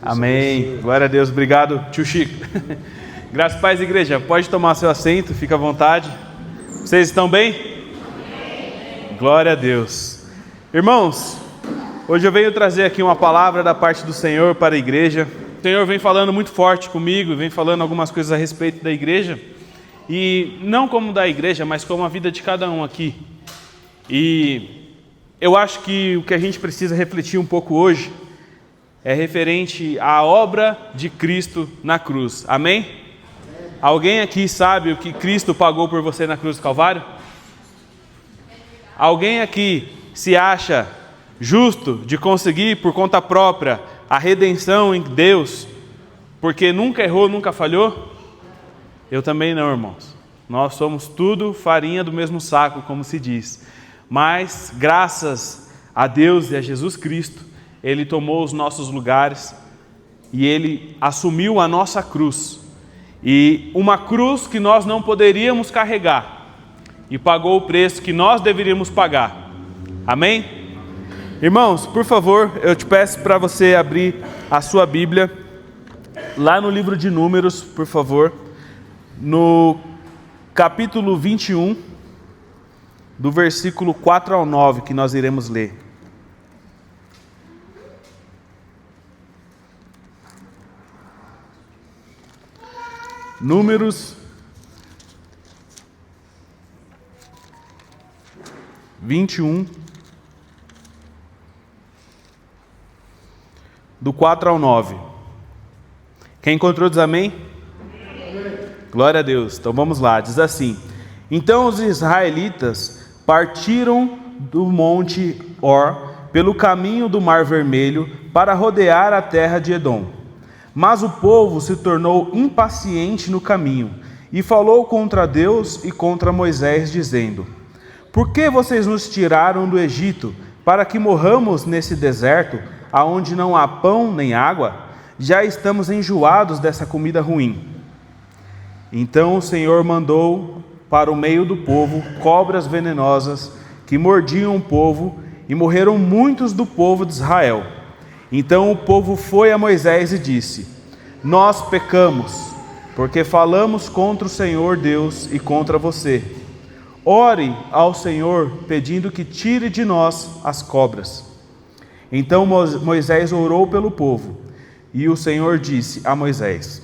Amém. Glória a Deus. Obrigado, tio Chico. Graças e paz, igreja. Pode tomar seu assento, fica à vontade. Vocês estão bem? Glória a Deus. Irmãos, hoje eu venho trazer aqui uma palavra da parte do Senhor para a igreja. O Senhor vem falando muito forte comigo, vem falando algumas coisas a respeito da igreja. E não como da igreja, mas como a vida de cada um aqui. E eu acho que o que a gente precisa refletir um pouco hoje é referente à obra de Cristo na cruz. Amém? Alguém aqui sabe o que Cristo pagou por você na cruz do Calvário? Alguém aqui se acha justo de conseguir por conta própria a redenção em Deus, porque nunca errou, nunca falhou? Eu também não, irmãos. Nós somos tudo farinha do mesmo saco, como se diz. Mas, graças a Deus e a Jesus Cristo, Ele tomou os nossos lugares e Ele assumiu a nossa cruz. E uma cruz que nós não poderíamos carregar. E pagou o preço que nós deveríamos pagar. Amém? Irmãos, por favor, eu te peço para você abrir a sua Bíblia, lá no livro de Números, por favor, no capítulo 21, do versículo 4 ao 9, que nós iremos ler. Números 21, do 4 ao 9. Quem encontrou diz amém? Glória a Deus. Então vamos lá, diz assim: Então os israelitas partiram do monte Or pelo caminho do Mar Vermelho para rodear a terra de Edom. Mas o povo se tornou impaciente no caminho e falou contra Deus e contra Moisés, dizendo: Por que vocês nos tiraram do Egito para que morramos nesse deserto, aonde não há pão nem água? Já estamos enjoados dessa comida ruim. Então o Senhor mandou para o meio do povo cobras venenosas que mordiam o povo, e morreram muitos do povo de Israel. Então o povo foi a Moisés e disse: Nós pecamos, porque falamos contra o Senhor Deus e contra você. Ore ao Senhor, pedindo que tire de nós as cobras. Então Moisés orou pelo povo, e o Senhor disse a Moisés: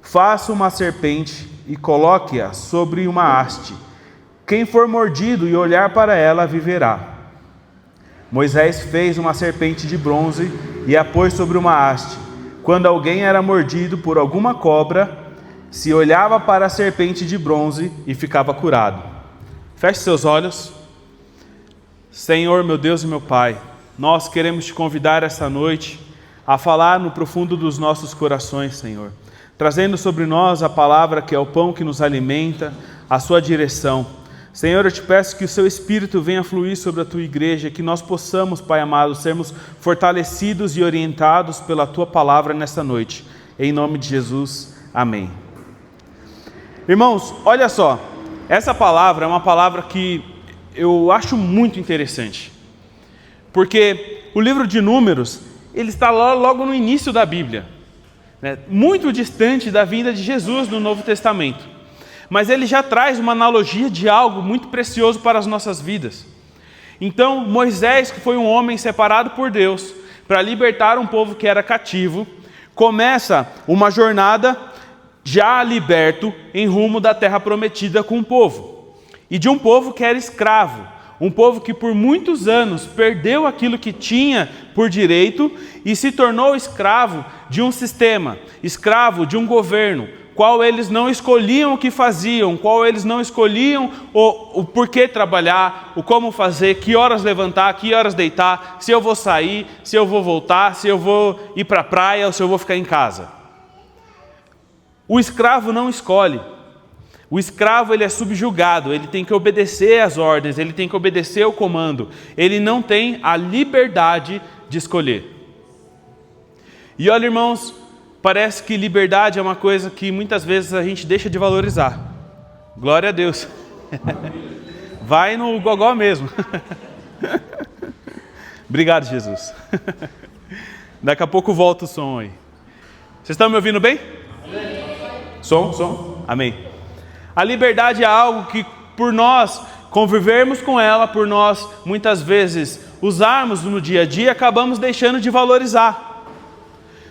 Faça uma serpente e coloque-a sobre uma haste. Quem for mordido e olhar para ela viverá. Moisés fez uma serpente de bronze e a pôs sobre uma haste. Quando alguém era mordido por alguma cobra, se olhava para a serpente de bronze e ficava curado. Feche seus olhos. Senhor, meu Deus e meu Pai, nós queremos te convidar essa noite a falar no profundo dos nossos corações, Senhor, trazendo sobre nós a palavra que é o pão que nos alimenta, a sua direção. Senhor, eu te peço que o seu Espírito venha fluir sobre a tua igreja, que nós possamos, Pai amado, sermos fortalecidos e orientados pela tua palavra nesta noite. Em nome de Jesus, amém. Irmãos, olha só, essa palavra é uma palavra que eu acho muito interessante, porque o livro de Números, ele está logo no início da Bíblia, né? Muito distante da vinda de Jesus no Novo Testamento. Mas ele já traz uma analogia de algo muito precioso para as nossas vidas. Então, Moisés, que foi um homem separado por Deus para libertar um povo que era cativo, começa uma jornada já liberto em rumo da terra prometida com o povo. E de um povo que era escravo, um povo que por muitos anos perdeu aquilo que tinha por direito e se tornou escravo de um sistema, escravo de um governo, qual eles não escolhiam o que faziam, qual eles não escolhiam o porquê trabalhar, o como fazer, que horas levantar, que horas deitar, se eu vou sair, se eu vou voltar, se eu vou ir para a praia ou se eu vou ficar em casa. O escravo não escolhe. O escravo, ele é subjugado, ele tem que obedecer às ordens, ele tem que obedecer ao comando. Ele não tem a liberdade de escolher. E olha, irmãos, parece que liberdade é uma coisa que muitas vezes a gente deixa de valorizar. Glória a Deus. Vai no gogó mesmo. Obrigado, Jesus. Daqui a pouco volta o som aí. Vocês estão me ouvindo bem? Amém. Som? Amém. A liberdade é algo que, por nós convivermos com ela, por nós muitas vezes usarmos no dia a dia, acabamos deixando de valorizar.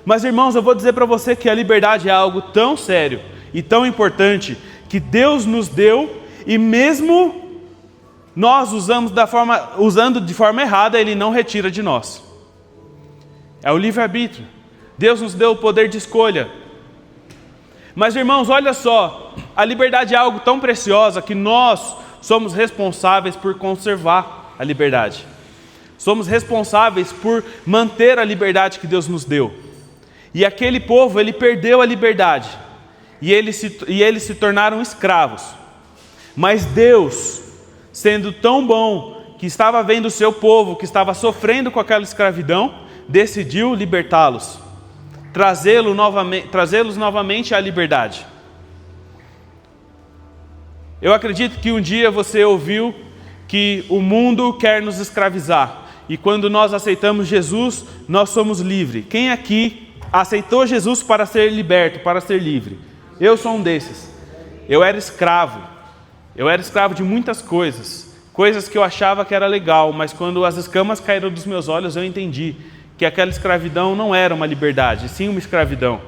Mas, irmãos, eu vou dizer para você que a liberdade é algo tão sério e tão importante que Deus nos deu, e mesmo nós usando de forma errada, Ele não retira de nós. É o livre-arbítrio. Deus nos deu o poder de escolha. Mas, irmãos, olha só, a liberdade é algo tão preciosa que nós somos responsáveis por conservar a liberdade. Somos responsáveis por manter a liberdade que Deus nos deu. E aquele povo, ele perdeu a liberdade. E eles se tornaram escravos. Mas Deus, sendo tão bom, que estava vendo o seu povo, que estava sofrendo com aquela escravidão, decidiu libertá-los. Trazê-los novamente à liberdade. Eu acredito que um dia você ouviu que o mundo quer nos escravizar. E quando nós aceitamos Jesus, nós somos livres. Quem aqui aceitou Jesus para ser liberto, para ser livre? Eu sou um desses. Eu era escravo. Eu era escravo de muitas coisas. Coisas que eu achava que era legal, mas quando as escamas caíram dos meus olhos, eu entendi que aquela escravidão não era uma liberdade, sim uma escravidão.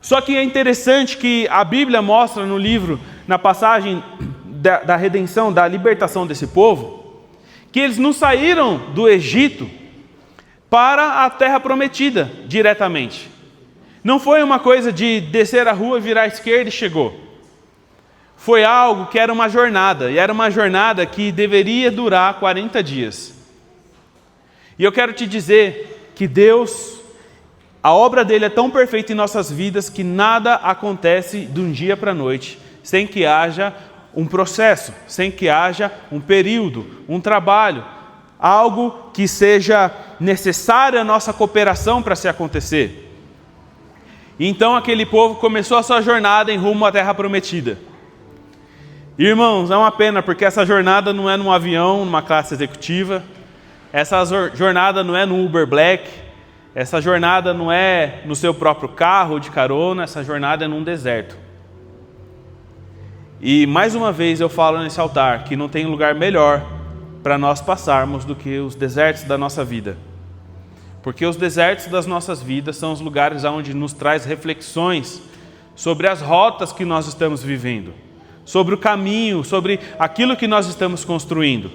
Só que é interessante que a Bíblia mostra no livro, na passagem da redenção, da libertação desse povo, que eles não saíram do Egito para a terra prometida diretamente. Não foi uma coisa de descer a rua, virar à esquerda e chegou. Foi algo que era uma jornada, e era uma jornada que deveria durar 40 dias. E eu quero te dizer que Deus, a obra dele é tão perfeita em nossas vidas que nada acontece de um dia para a noite sem que haja um processo, sem que haja um período, um trabalho, algo que seja necessário a nossa cooperação para se acontecer. Então aquele povo começou a sua jornada em rumo à terra prometida. Irmãos, é uma pena porque essa jornada não é num avião, numa classe executiva. Essa jornada não é no Uber Black, essa jornada não é no seu próprio carro de carona, essa jornada é num deserto. E mais uma vez eu falo nesse altar que não tem lugar melhor para nós passarmos do que os desertos da nossa vida. Porque os desertos das nossas vidas são os lugares onde nos traz reflexões sobre as rotas que nós estamos vivendo, sobre o caminho, sobre aquilo que nós estamos construindo.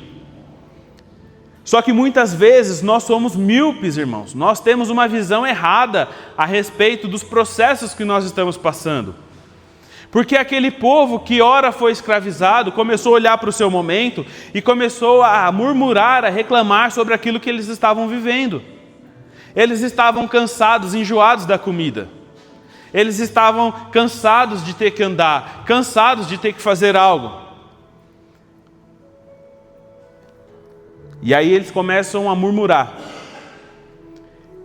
Só que muitas vezes nós somos míopes, irmãos. Nós temos uma visão errada a respeito dos processos que nós estamos passando. Porque aquele povo que ora foi escravizado, começou a olhar para o seu momento e começou a murmurar, a reclamar sobre aquilo que eles estavam vivendo. Eles estavam cansados, enjoados da comida. Eles estavam cansados de ter que andar, cansados de ter que fazer algo. E aí eles começam a murmurar.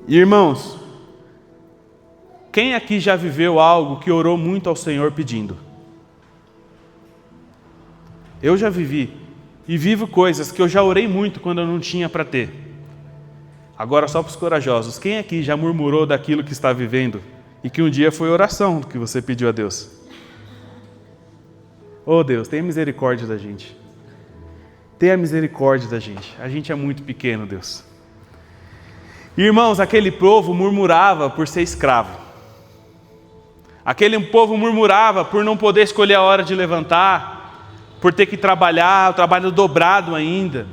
Irmãos, quem aqui já viveu algo que orou muito ao Senhor pedindo? Eu já vivi. E vivo coisas que eu já orei muito quando eu não tinha para ter. Agora só para os corajosos. Quem aqui já murmurou daquilo que está vivendo? E que um dia foi oração que você pediu a Deus? Oh Deus, tenha misericórdia da gente. Tenha misericórdia da gente. A gente é muito pequeno, Deus. Irmãos, aquele povo murmurava por ser escravo. Aquele povo murmurava por não poder escolher a hora de levantar, por ter que trabalhar, o trabalho dobrado ainda,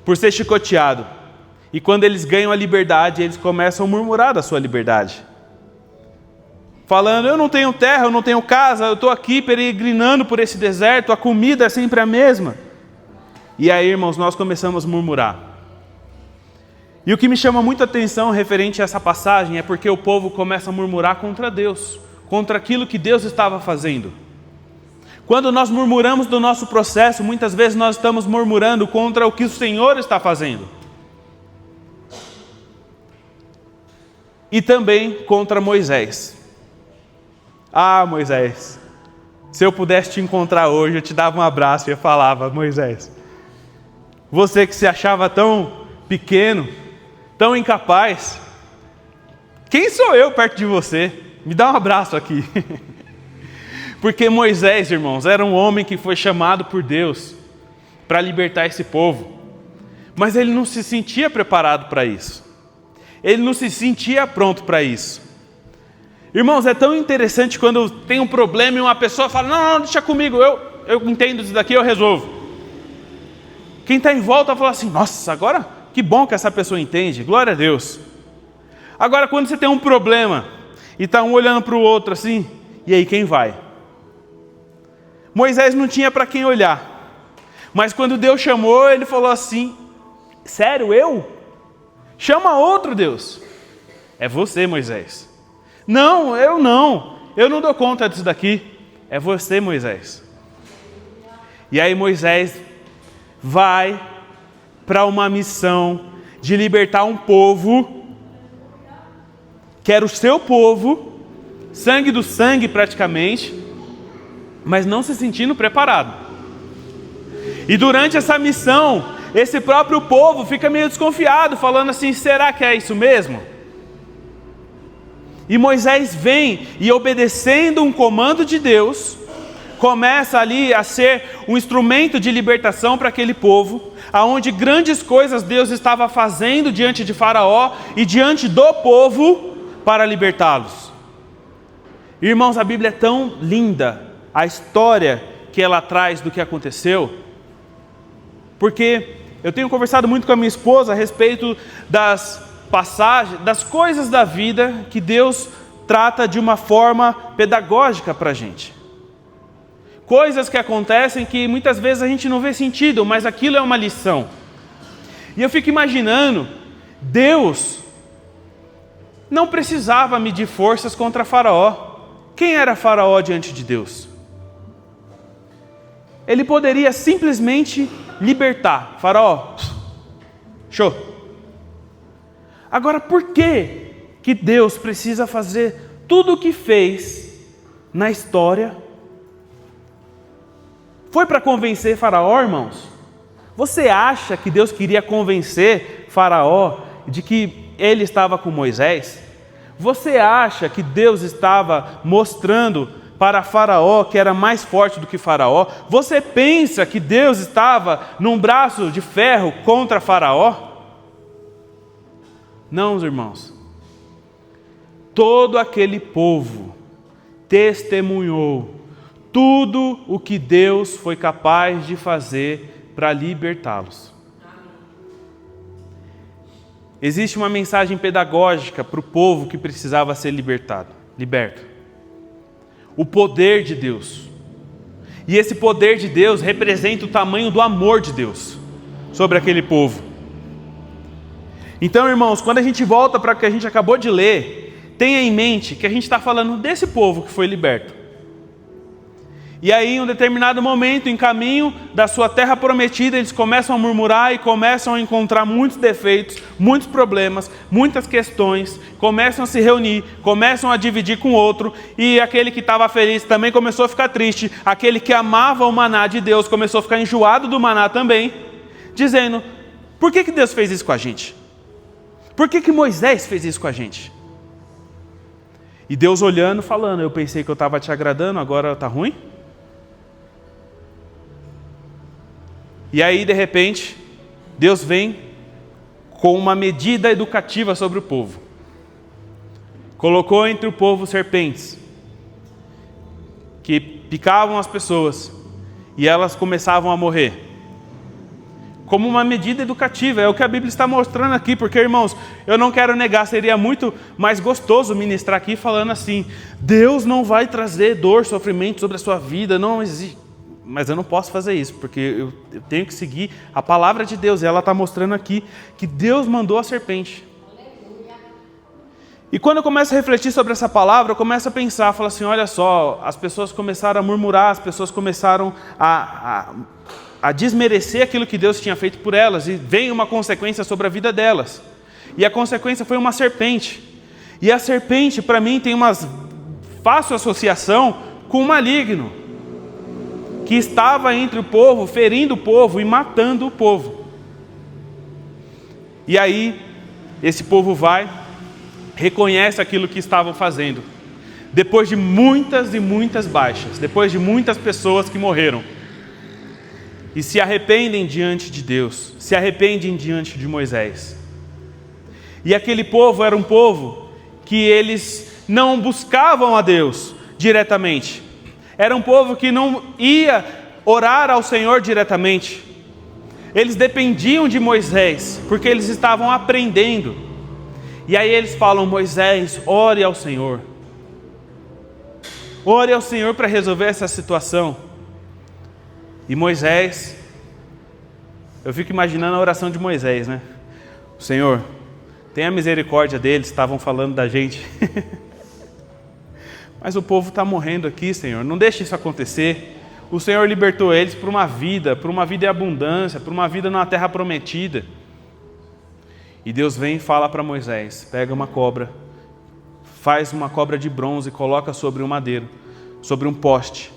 por ser chicoteado. E quando eles ganham a liberdade, eles começam a murmurar da sua liberdade. Falando, eu não tenho terra, eu não tenho casa, eu estou aqui peregrinando por esse deserto, a comida é sempre a mesma. E aí, irmãos, nós começamos a murmurar. E o que me chama muita atenção referente a essa passagem é porque o povo começa a murmurar contra Deus, contra aquilo que Deus estava fazendo. Quando nós murmuramos do nosso processo, muitas vezes nós estamos murmurando contra o que o Senhor está fazendo. E também contra Moisés. Ah, Moisés, se eu pudesse te encontrar hoje, eu te dava um abraço e eu falava, Moisés, você que se achava tão pequeno, tão incapaz, Quem sou eu perto de você? Me dá um abraço aqui. Porque Moisés, irmãos, era um homem que foi chamado por Deus para libertar esse povo. Mas ele não se sentia preparado para isso. Ele não se sentia pronto para isso. Irmãos, é tão interessante quando tem um problema e uma pessoa fala, não, deixa comigo, eu entendo isso daqui, eu resolvo. Quem está em volta fala assim, nossa, agora que bom que essa pessoa entende, glória a Deus. Agora, quando você tem um problema e está um olhando para o outro assim, e aí quem vai? Moisés não tinha para quem olhar, mas quando Deus chamou, ele falou assim, sério, eu? Chama outro Deus. É você, Moisés. Não, eu não dou conta disso daqui. É você, Moisés. E aí Moisés vai para uma missão de libertar um povo, que era o seu povo, sangue do sangue praticamente, mas não se sentindo preparado. E durante essa missão, esse próprio povo fica meio desconfiado, falando assim, será que é isso mesmo? E Moisés vem e, obedecendo um comando de Deus, começa ali a ser um instrumento de libertação para aquele povo, aonde grandes coisas Deus estava fazendo diante de Faraó e diante do povo para libertá-los. Irmãos, a Bíblia é tão linda, a história que ela traz do que aconteceu, porque eu tenho conversado muito com a minha esposa a respeito das passagens, das coisas da vida que Deus trata de uma forma pedagógica para a gente. Coisas que acontecem que muitas vezes a gente não vê sentido, mas aquilo é uma lição. E eu fico imaginando, Deus não precisava medir forças contra Faraó. Quem era Faraó diante de Deus? Ele poderia simplesmente libertar. Faraó, show. Agora, por que Deus precisa fazer tudo o que fez na história? Foi para convencer Faraó, irmãos? Você acha que Deus queria convencer Faraó de que ele estava com Moisés? Você acha que Deus estava mostrando para Faraó que era mais forte do que Faraó? Você pensa que Deus estava num braço de ferro contra Faraó? Não, irmãos. Todo aquele povo testemunhou tudo o que Deus foi capaz de fazer para libertá-los. Existe uma mensagem pedagógica para o povo que precisava ser liberto. O poder de Deus. E esse poder de Deus representa o tamanho do amor de Deus sobre aquele povo. Então, irmãos, quando a gente volta para o que a gente acabou de ler, tenha em mente que a gente está falando desse povo que foi liberto. E aí, em um determinado momento, em caminho da sua terra prometida, eles começam a murmurar e começam a encontrar muitos defeitos, muitos problemas, muitas questões, começam a se reunir, começam a dividir com o outro, e aquele que estava feliz também começou a ficar triste, aquele que amava o maná de Deus começou a ficar enjoado do maná também, dizendo, por que Deus fez isso com a gente? Por que Moisés fez isso com a gente? E Deus olhando, falando, eu pensei que eu estava te agradando, agora está ruim? E aí, de repente, Deus vem com uma medida educativa sobre o povo. Colocou entre o povo serpentes, que picavam as pessoas, e elas começavam a morrer. Como uma medida educativa, é o que a Bíblia está mostrando aqui, porque, irmãos, eu não quero negar, seria muito mais gostoso ministrar aqui falando assim, Deus não vai trazer dor, sofrimento sobre a sua vida, não existe. Mas eu não posso fazer isso, porque eu tenho que seguir a palavra de Deus, e ela está mostrando aqui que Deus mandou a serpente. E quando eu começo a refletir sobre essa palavra, eu começo a pensar, falo assim, olha só, as pessoas começaram a murmurar, as pessoas começaram a desmerecer aquilo que Deus tinha feito por elas, e veio uma consequência sobre a vida delas. E a consequência foi uma serpente. E a serpente, para mim, tem uma fácil associação com o maligno, que estava entre o povo, ferindo o povo e matando o povo. E aí, esse povo vai, reconhece aquilo que estavam fazendo. Depois de muitas e muitas baixas, depois de muitas pessoas que morreram, e se arrependem diante de Deus, se arrependem diante de Moisés. E aquele povo era um povo que eles não buscavam a Deus diretamente. Era um povo que não ia orar ao Senhor diretamente. Eles dependiam de Moisés, porque eles estavam aprendendo. E aí eles falam: Moisés, ore ao Senhor. Ore ao Senhor para resolver essa situação. E Moisés, eu fico imaginando a oração de Moisés, né? Senhor, tenha misericórdia deles, estavam falando da gente. Mas o povo está morrendo aqui, Senhor, não deixe isso acontecer. O Senhor libertou eles para uma vida em abundância, para uma vida numa terra prometida. E Deus vem e fala para Moisés: pega uma cobra, faz uma cobra de bronze e coloca sobre um madeiro, sobre um poste.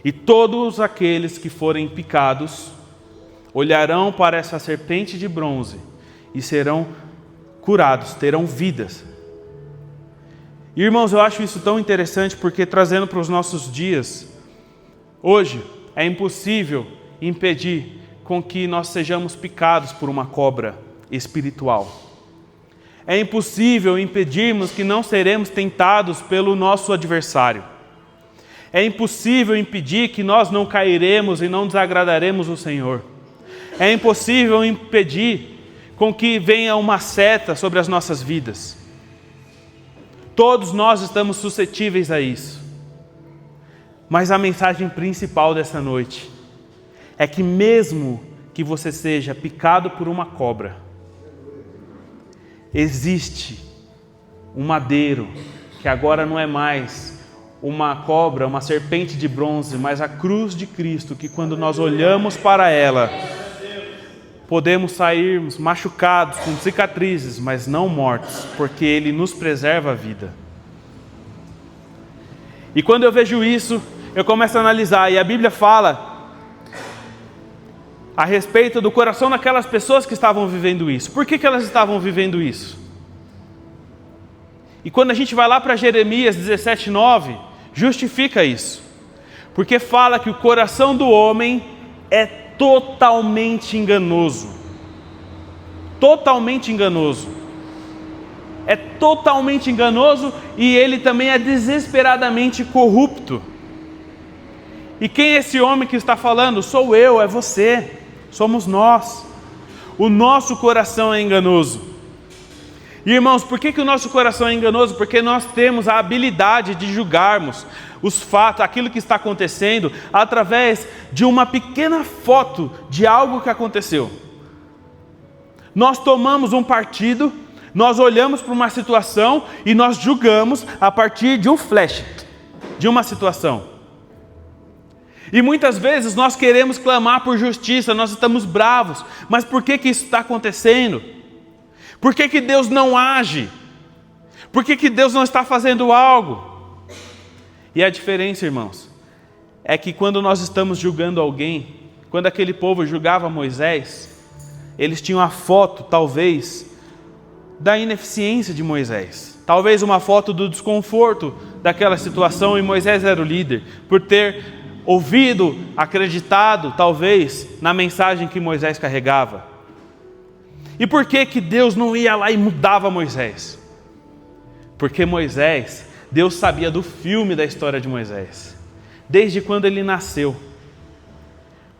E todos aqueles que forem picados olharão para essa serpente de bronze e serão curados, terão vidas. Irmãos, eu acho isso tão interessante porque, trazendo para os nossos dias, hoje é impossível impedir com que nós sejamos picados por uma cobra espiritual. É impossível impedirmos que não seremos tentados pelo nosso adversário. É impossível impedir que nós não cairemos e não desagradaremos o Senhor. É impossível impedir com que venha uma seta sobre as nossas vidas. Todos nós estamos suscetíveis a isso. Mas a mensagem principal dessa noite é que mesmo que você seja picado por uma cobra, existe um madeiro que agora não é mais uma cobra, uma serpente de bronze, mas a cruz de Cristo, que quando nós olhamos para ela, podemos sair machucados, com cicatrizes, mas não mortos, porque Ele nos preserva a vida. E quando eu vejo isso, eu começo a analisar, e a Bíblia fala a respeito do coração daquelas pessoas que estavam vivendo isso. Por que elas estavam vivendo isso? E quando a gente vai lá para Jeremias 17:9, justifica isso. Porque fala que o coração do homem é totalmente enganoso. Totalmente enganoso. É totalmente enganoso e ele também é desesperadamente corrupto. E quem é esse homem que está falando? Sou eu, é você, somos nós. O nosso coração é enganoso. E, irmãos, por que o nosso coração é enganoso? Porque nós temos a habilidade de julgarmos os fatos, aquilo que está acontecendo, através de uma pequena foto de algo que aconteceu. Nós tomamos um partido, nós olhamos para uma situação e nós julgamos a partir de um flash, de uma situação. E muitas vezes nós queremos clamar por justiça, nós estamos bravos, mas por que isso está acontecendo? Por que Deus não age? Por que Deus não está fazendo algo? E a diferença, irmãos, é que quando nós estamos julgando alguém, quando aquele povo julgava Moisés, eles tinham a foto, talvez, da ineficiência de Moisés. Talvez uma foto do desconforto daquela situação, e Moisés era o líder, por ter ouvido, acreditado, talvez, na mensagem que Moisés carregava. E por que Deus não ia lá e mudava Moisés? Porque Deus sabia do filme da história de Moisés, desde quando ele nasceu.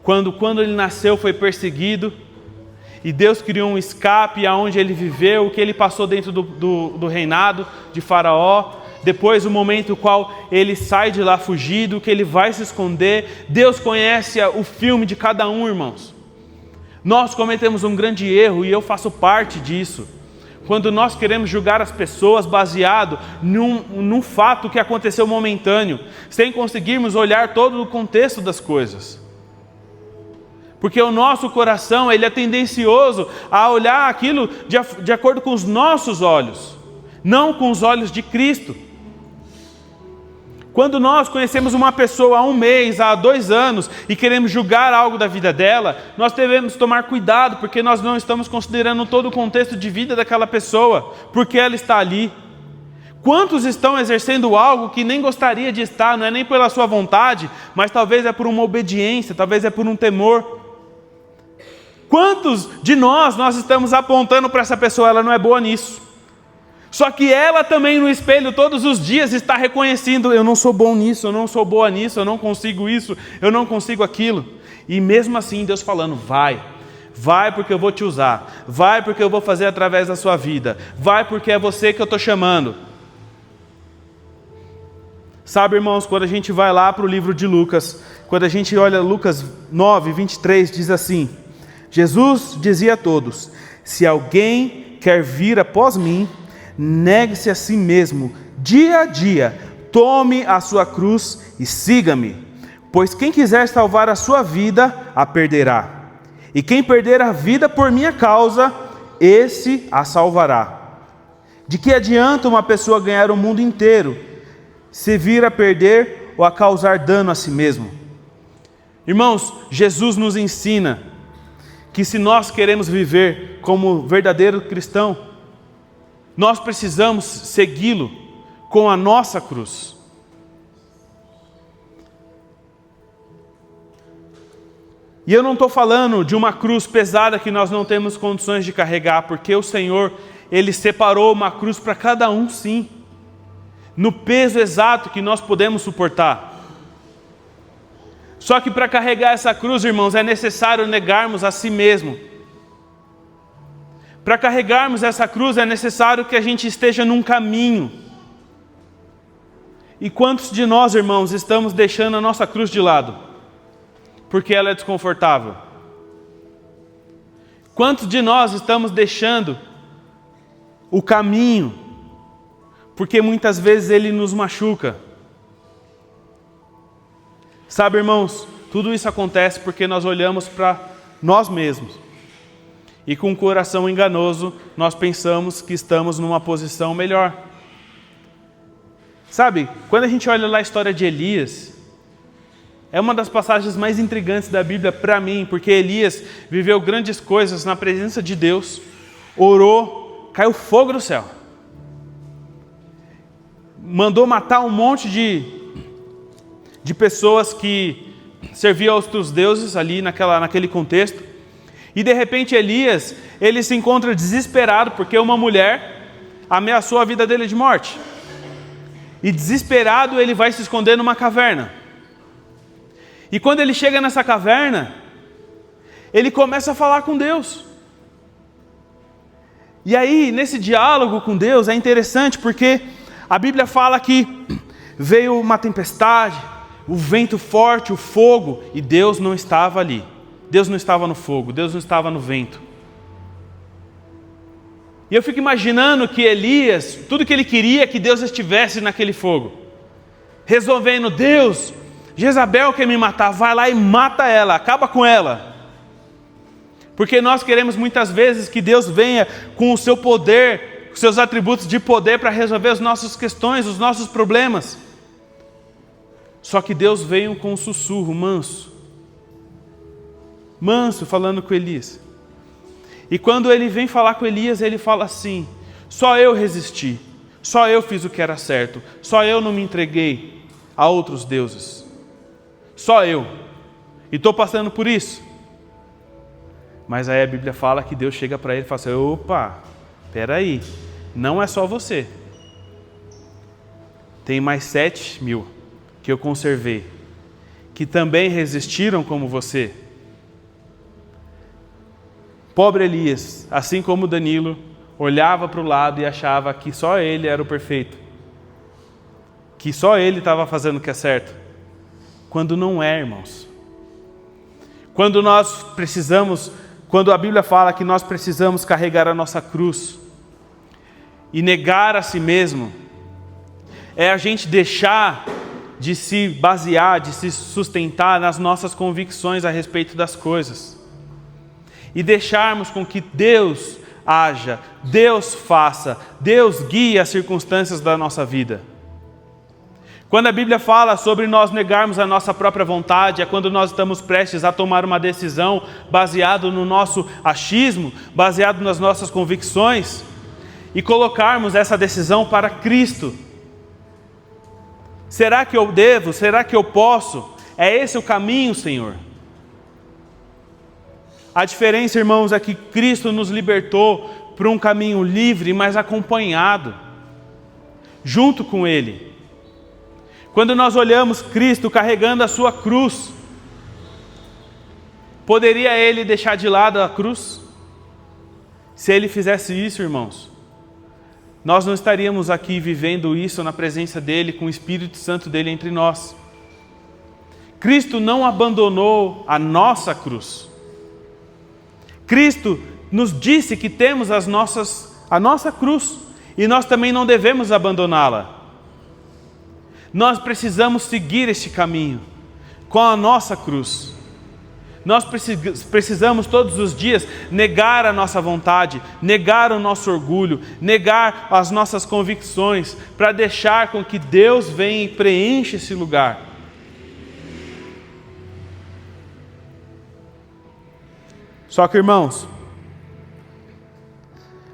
Quando ele nasceu foi perseguido, e Deus criou um escape aonde ele viveu, o que ele passou dentro do reinado de Faraó, depois o momento no qual ele sai de lá fugido, que ele vai se esconder. Deus conhece o filme de cada um, irmãos. Nós cometemos um grande erro, e eu faço parte disso, quando nós queremos julgar as pessoas baseado num fato que aconteceu momentâneo, sem conseguirmos olhar todo o contexto das coisas. Porque o nosso coração, ele é tendencioso a olhar aquilo de acordo com os nossos olhos, não com os olhos de Cristo. Quando nós conhecemos uma pessoa há 1 mês, há 2 anos, e queremos julgar algo da vida dela, nós devemos tomar cuidado, porque nós não estamos considerando todo o contexto de vida daquela pessoa, porque ela está ali. Quantos estão exercendo algo que nem gostaria de estar, não é nem pela sua vontade, mas talvez é por uma obediência, talvez é por um temor. Quantos de nós estamos apontando para essa pessoa, ela não é boa nisso. Só que ela também no espelho todos os dias está reconhecendo, eu não sou bom nisso, eu não sou boa nisso, eu não consigo isso, eu não consigo aquilo. E mesmo assim Deus falando, vai porque eu vou te usar, vai porque eu vou fazer através da sua vida, vai porque é você que eu estou chamando. Sabe, irmãos, quando a gente vai lá para o livro de Lucas, quando a gente olha Lucas 9, 23, diz assim, Jesus dizia a todos, se alguém quer vir após mim, negue-se a si mesmo, dia a dia, tome a sua cruz e siga-me. Pois quem quiser salvar a sua vida, a perderá. E quem perder a vida por minha causa, esse a salvará. De que adianta uma pessoa ganhar o mundo inteiro, se vir a perder ou a causar dano a si mesmo? Irmãos, Jesus nos ensina que se nós queremos viver como verdadeiro cristão, nós precisamos segui-lo com a nossa cruz. E eu não estou falando de uma cruz pesada que nós não temos condições de carregar, porque o Senhor, Ele separou uma cruz para cada um, sim, no peso exato que nós podemos suportar. Só que para carregar essa cruz, irmãos, é necessário negarmos a si mesmo. Para carregarmos essa cruz é necessário que a gente esteja num caminho. E quantos de nós, irmãos, estamos deixando a nossa cruz de lado? Porque ela é desconfortável. Quantos de nós estamos deixando o caminho? Porque muitas vezes ele nos machuca. Sabe, irmãos, tudo isso acontece porque nós olhamos para nós mesmos. E com um coração enganoso, nós pensamos que estamos numa posição melhor. Sabe, quando a gente olha lá a história de Elias, é uma das passagens mais intrigantes da Bíblia para mim, porque Elias viveu grandes coisas na presença de Deus, orou, caiu fogo do céu. Mandou matar um monte de pessoas que serviam aos outros deuses ali naquele contexto. E de repente Elias, ele se encontra desesperado porque uma mulher ameaçou a vida dele de morte. E desesperado ele vai se esconder numa caverna. E quando ele chega nessa caverna, ele começa a falar com Deus. E aí, nesse diálogo com Deus, é interessante porque a Bíblia fala que veio uma tempestade, o vento forte, o fogo, e Deus não estava ali. Deus não estava no fogo, Deus não estava no vento. E eu fico imaginando que Elias, tudo que ele queria é que Deus estivesse naquele fogo. Resolvendo, Deus, Jezabel quer me matar, vai lá e mata ela, acaba com ela. Porque nós queremos muitas vezes que Deus venha com o seu poder, com seus atributos de poder para resolver as nossas questões, os nossos problemas. Só que Deus veio com um sussurro manso falando com Elias. E quando ele vem falar com Elias, ele fala assim, só eu resisti, só eu fiz o que era certo, só eu não me entreguei a outros deuses, só eu, e estou passando por isso. Mas aí a Bíblia fala que Deus chega para ele e fala assim, opa, peraí, não é só você, tem mais 7.000 que eu conservei, que também resistiram como você. Pobre Elias, assim como Danilo, olhava para o lado e achava que só ele era o perfeito, que só ele estava fazendo o que é certo, quando não é, irmãos. Quando a Bíblia fala que nós precisamos carregar a nossa cruz e negar a si mesmo, é a gente deixar de se basear, de se sustentar nas nossas convicções a respeito das coisas. E deixarmos com que Deus haja, Deus faça, Deus guie as circunstâncias da nossa vida. Quando a Bíblia fala sobre nós negarmos a nossa própria vontade, é quando nós estamos prestes a tomar uma decisão baseado no nosso achismo, baseado nas nossas convicções, e colocarmos essa decisão para Cristo. Será que eu devo? Será que eu posso? É esse o caminho, Senhor? A diferença, irmãos, é que Cristo nos libertou para um caminho livre, mas acompanhado, junto com Ele. Quando nós olhamos Cristo carregando a sua cruz, poderia Ele deixar de lado a cruz? Se Ele fizesse isso, irmãos, nós não estaríamos aqui vivendo isso na presença dEle, com o Espírito Santo dEle entre nós. Cristo não abandonou a nossa cruz. Cristo nos disse que temos a nossa cruz, e nós também não devemos abandoná-la. Nós precisamos seguir este caminho com a nossa cruz. Nós precisamos todos os dias negar a nossa vontade, negar o nosso orgulho, negar as nossas convicções, para deixar com que Deus venha e preencha esse lugar. Só que, irmãos,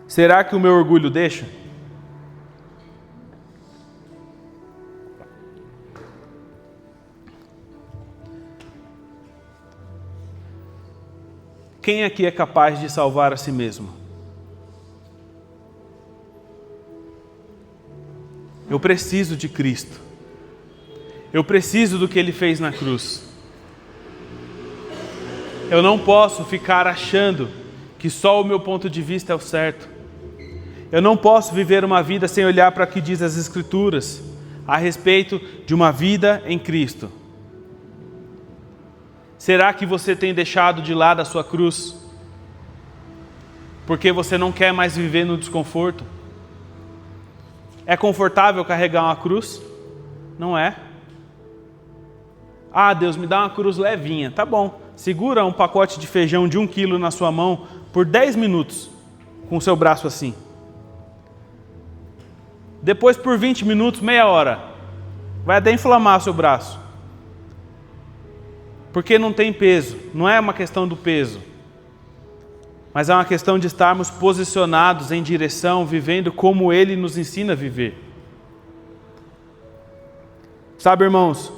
será que o meu orgulho deixa? Quem aqui é capaz de salvar a si mesmo? Eu preciso de Cristo. Eu preciso do que Ele fez na cruz. Eu não posso ficar achando que só o meu ponto de vista é o certo. Eu não posso viver uma vida sem olhar para o que diz as Escrituras a respeito de uma vida em Cristo. Será que você tem deixado de lado a sua cruz? Porque você não quer mais viver no desconforto? É confortável carregar uma cruz? Não é. Ah, Deus, me dá uma cruz levinha. Tá bom. Segura um pacote de feijão de 1 quilo na sua mão por 10 minutos, com o seu braço assim. Depois por 20 minutos, meia hora. Vai até inflamar o seu braço. Porque não tem peso, não é uma questão do peso, mas é uma questão de estarmos posicionados em direção, vivendo como Ele nos ensina a viver. Sabe, irmãos,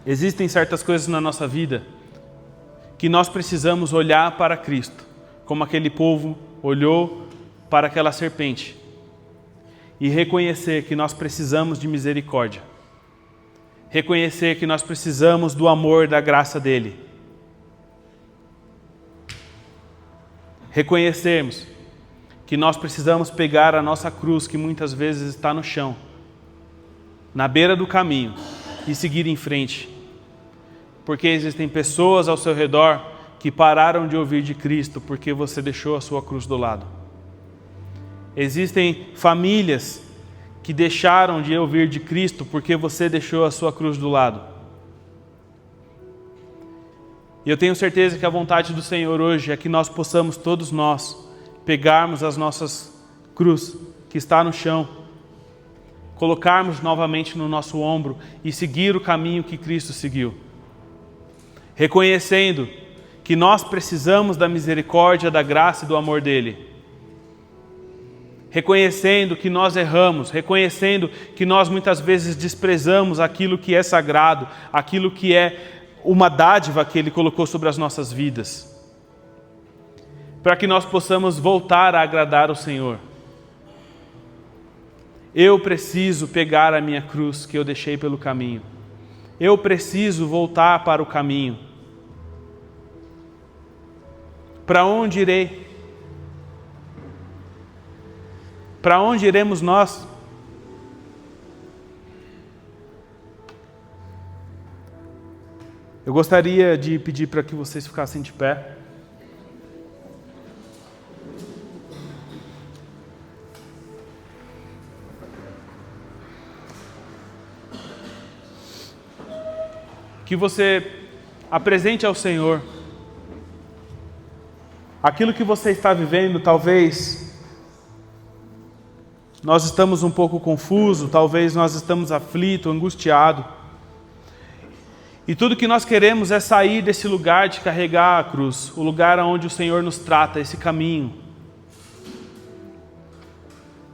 existem certas coisas na nossa vida que nós precisamos olhar para Cristo, como aquele povo olhou para aquela serpente, e reconhecer que nós precisamos de misericórdia. Reconhecer que nós precisamos do amor e da graça dEle. Reconhecermos que nós precisamos pegar a nossa cruz, que muitas vezes está no chão, na beira do caminho, e seguir em frente. Porque existem pessoas ao seu redor que pararam de ouvir de Cristo porque você deixou a sua cruz do lado. Existem famílias que deixaram de ouvir de Cristo porque você deixou a sua cruz do lado. E eu tenho certeza que a vontade do Senhor hoje é que nós possamos, todos nós, pegarmos as nossas cruz que está no chão, colocarmos novamente no nosso ombro e seguir o caminho que Cristo seguiu. Reconhecendo que nós precisamos da misericórdia, da graça e do amor dEle. Reconhecendo que nós erramos, reconhecendo que nós muitas vezes desprezamos aquilo que é sagrado, aquilo que é uma dádiva que Ele colocou sobre as nossas vidas, para que nós possamos voltar a agradar o Senhor. Eu preciso pegar a minha cruz que eu deixei pelo caminho. Eu preciso voltar para o caminho. Para onde irei? Para onde iremos nós? Eu gostaria de pedir para que vocês ficassem de pé. Que você apresente ao Senhor aquilo que você está vivendo, talvez nós estamos um pouco confusos, talvez nós estamos aflitos, angustiados. E tudo que nós queremos é sair desse lugar de carregar a cruz, o lugar onde o Senhor nos trata, esse caminho.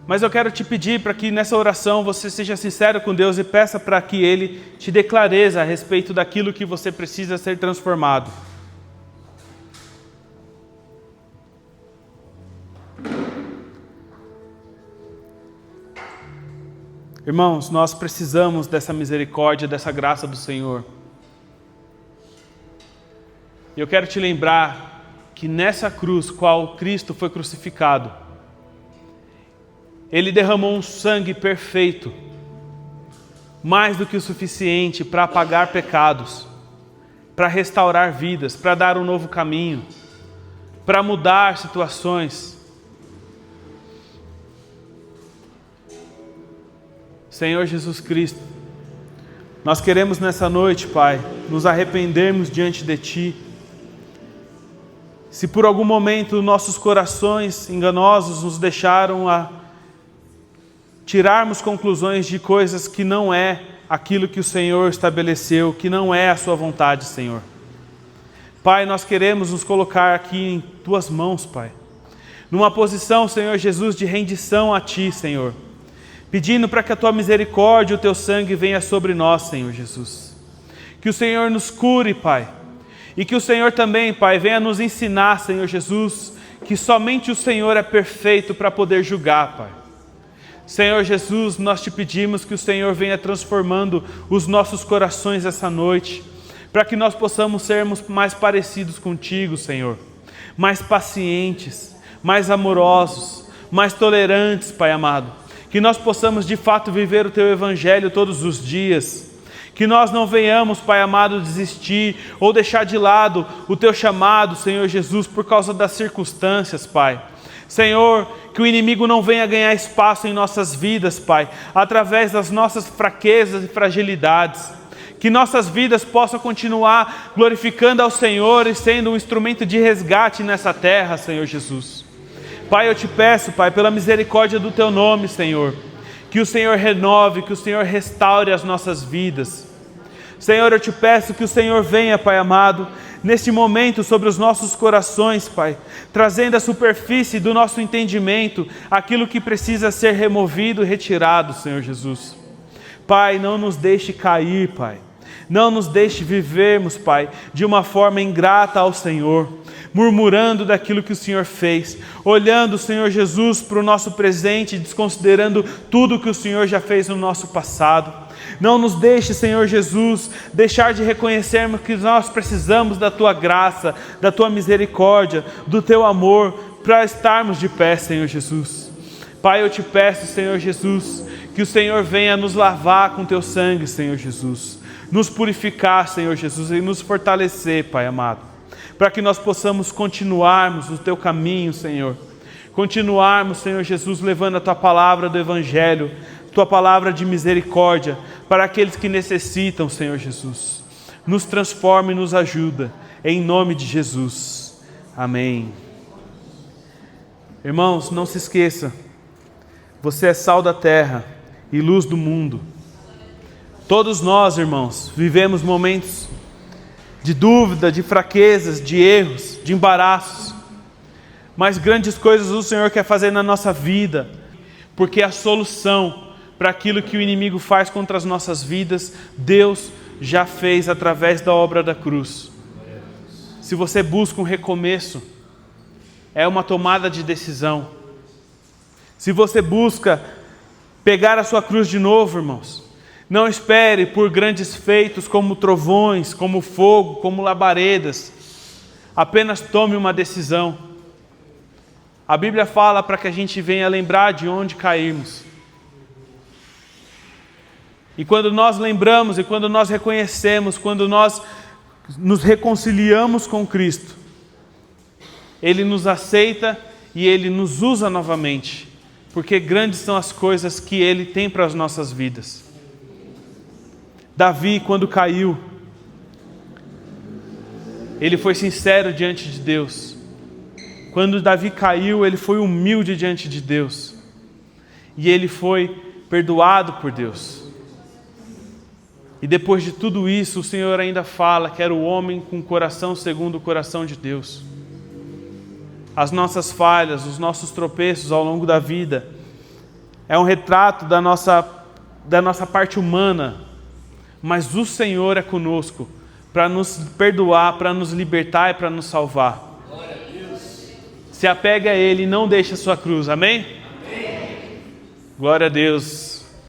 Mas eu quero te pedir para que nessa oração você seja sincero com Deus e peça para que Ele te dê clareza a respeito daquilo que você precisa ser transformado. Irmãos, nós precisamos dessa misericórdia, dessa graça do Senhor. E eu quero te lembrar que nessa cruz, qual Cristo foi crucificado, Ele derramou um sangue perfeito, mais do que o suficiente para apagar pecados, para restaurar vidas, para dar um novo caminho, para mudar situações. Senhor Jesus Cristo, nós queremos nessa noite, Pai, nos arrependermos diante de Ti. Se por algum momento nossos corações enganosos nos deixaram a tirarmos conclusões de coisas que não é aquilo que o Senhor estabeleceu, que não é a Sua vontade, Senhor. Pai, nós queremos nos colocar aqui em Tuas mãos, Pai, numa posição, Senhor Jesus, de rendição a Ti, Senhor, pedindo para que a Tua misericórdia e o Teu sangue venha sobre nós, Senhor Jesus. Que o Senhor nos cure, Pai, e que o Senhor também, Pai, venha nos ensinar, Senhor Jesus, que somente o Senhor é perfeito para poder julgar, Pai. Senhor Jesus, nós te pedimos que o Senhor venha transformando os nossos corações essa noite, para que nós possamos sermos mais parecidos contigo, Senhor, mais pacientes, mais amorosos, mais tolerantes, Pai amado, que nós possamos de fato viver o Teu Evangelho todos os dias, que nós não venhamos, Pai amado, desistir ou deixar de lado o Teu chamado, Senhor Jesus, por causa das circunstâncias, Pai. Senhor, que o inimigo não venha ganhar espaço em nossas vidas, Pai, através das nossas fraquezas e fragilidades. Que nossas vidas possam continuar glorificando ao Senhor e sendo um instrumento de resgate nessa terra, Senhor Jesus. Pai, eu te peço, Pai, pela misericórdia do Teu nome, Senhor, que o Senhor renove, que o Senhor restaure as nossas vidas. Senhor, eu te peço que o Senhor venha, Pai amado, neste momento sobre os nossos corações, Pai, trazendo à superfície do nosso entendimento aquilo que precisa ser removido e retirado, Senhor Jesus. Pai, não nos deixe cair, Pai. Não nos deixe vivermos, Pai, de uma forma ingrata ao Senhor, murmurando daquilo que o Senhor fez, olhando, Senhor Jesus, para o nosso presente, desconsiderando tudo que o Senhor já fez no nosso passado. Não nos deixe, Senhor Jesus, deixar de reconhecermos que nós precisamos da Tua graça, da Tua misericórdia, do Teu amor, para estarmos de pé, Senhor Jesus. Pai, eu te peço, Senhor Jesus, que o Senhor venha nos lavar com Teu sangue, Senhor Jesus, nos purificar, Senhor Jesus, e nos fortalecer, Pai amado, para que nós possamos continuarmos no Teu caminho, Senhor. Continuarmos, Senhor Jesus, levando a Tua palavra do Evangelho, Tua palavra de misericórdia, para aqueles que necessitam, Senhor Jesus. Nos transforma e nos ajuda, em nome de Jesus. Amém. Irmãos, não se esqueça, você é sal da terra e luz do mundo. Todos nós, irmãos, vivemos momentos de dúvida, de fraquezas, de erros, de embaraços. Mas grandes coisas o Senhor quer fazer na nossa vida, porque a solução para aquilo que o inimigo faz contra as nossas vidas, Deus já fez através da obra da cruz. Se você busca um recomeço, é uma tomada de decisão. Se você busca pegar a sua cruz de novo, irmãos, não espere por grandes feitos como trovões, como fogo, como labaredas. Apenas tome uma decisão. A Bíblia fala para que a gente venha lembrar de onde caímos. E quando nós lembramos, e quando nós reconhecemos, quando nós nos reconciliamos com Cristo, Ele nos aceita e Ele nos usa novamente, porque grandes são as coisas que Ele tem para as nossas vidas. Davi, quando caiu, ele foi sincero diante de Deus. Quando Davi caiu, ele foi humilde diante de Deus. e ele foi perdoado por Deus. E depois de tudo isso, o Senhor ainda fala que era o homem com o coração segundo o coração de Deus. As nossas falhas, os nossos tropeços ao longo da vida, é um retrato da nossa parte humana, mas o Senhor é conosco para nos perdoar, para nos libertar e para nos salvar. Se apega a Ele e não deixa a sua cruz, amém? Glória a Deus.